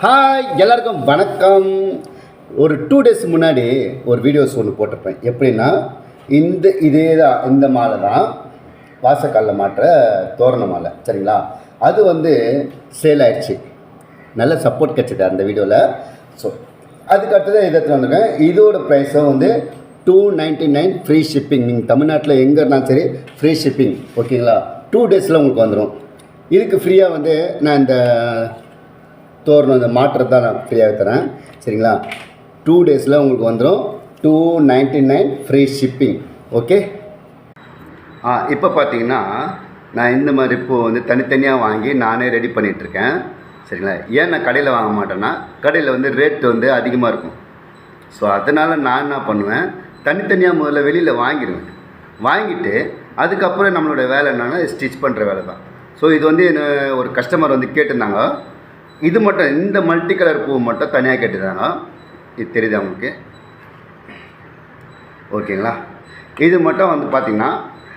Hi எல்லாருக்கும் வணக்கம். ஒரு 2 days முன்னாடி ஒரு வீடியோஸ் ஒன்று போட்டிருப்பேன். எப்படின்னா இந்த மாலை தான் வாசக்காலில் மாட்டுற தோரண மாலை, சரிங்களா? அது சேல் ஆயிடுச்சு. நல்ல சப்போர்ட் கிடச்சிது அந்த வீடியோவில். ஸோ அதுக்கு அடுத்தது இதை எடுத்துகிட்டு வந்திருக்கேன். இதோட ப்ரைஸும் $299 ஃப்ரீ ஷிப்பிங். நீங்கள் தமிழ்நாட்டில் எங்கே இருந்தாலும் சரி ஃப்ரீ ஷிப்பிங், ஓகேங்களா? 2 days உங்களுக்கு வந்துடும். இதுக்கு ஃப்ரீயாக நான் இந்த தோரணம் இந்த மாற்றத்தை தான் நான் ஃப்ரீயாக தரேன், சரிங்களா? 2 days உங்களுக்கு வந்துடும். $299 ஃப்ரீ ஷிப்பிங், ஓகே? இப்போ பார்த்தீங்கன்னா நான் இந்த மாதிரி இப்போது தனித்தனியாக வாங்கி நானே ரெடி பண்ணிகிட்ருக்கேன், சரிங்களா? ஏன் நான் கடையில் வாங்க மாட்டேன்னா, கடையில் ரேட்டு அதிகமாக இருக்கும். ஸோ அதனால் நான் என்ன பண்ணுவேன், தனித்தனியாக முதல்ல வெளியில் வாங்கிடுவேன். வாங்கிட்டு அதுக்கப்புறம் நம்மளோட வேலை என்னென்னா ஸ்டிச் பண்ணுற வேலை தான். ஸோ இது ஒரு கஸ்டமர் கேட்டிருந்தாங்க. இது மட்டும் இந்த மல்டி கலர் பூ மட்டும் தனியாக கேட்டிருந்தாங்க. இது தெரியுது அவங்களுக்கு, ஓகேங்களா? இது மட்டும் பார்த்திங்கன்னா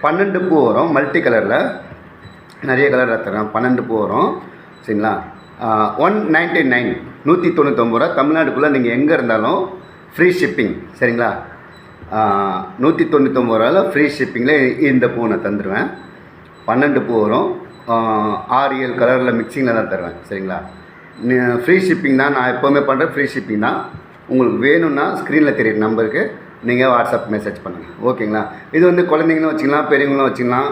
12 பூ வரும். மல்டி கலரில் நிறைய கலர் தரேன். 12 பூ வரும், சரிங்களா? 199 199 தமிழ்நாடுக்குள்ளே நீங்கள் எங்கே இருந்தாலும் ஃப்ரீ ஷிப்பிங், சரிங்களா? 199 ஃப்ரீ ஷிப்பிங்கில் இந்த பூ நான் தந்துடுவேன். 12 பூ வரும். 6-7 கலரில் மிக்சிங்கில் தான் தருவேன், சரிங்களா? ஃப்ரீ ஷிப்பிங் தான் நான் எப்போவுமே பண்ணுறேன். ஃப்ரீ ஷிப்பிங் தான். உங்களுக்கு வேணும்னா ஸ்க்ரீனில் தெரியுற நம்பருக்கு நீங்கள் வாட்ஸ்அப் மெசேஜ் பண்ணுங்கள், ஓகேங்களா? இது குழந்தைங்களும் வச்சுக்கலாம், பெரியவங்களும் வச்சுக்கலாம்.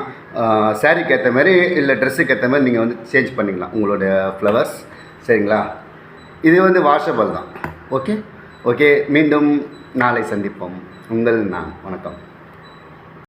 சாரீக்கு ஏற்ற மாதிரி இல்லை ட்ரெஸ்ஸுக்கு ஏற்ற மாதிரி நீங்கள் சேஞ்ச் பண்ணிக்கலாம் உங்களோட ஃப்ளவர்ஸ், சரிங்களா? இது வாஷபிள் தான், ஓகே? மீண்டும் நாளை சந்திப்போம். உங்கள் நான். வணக்கம்.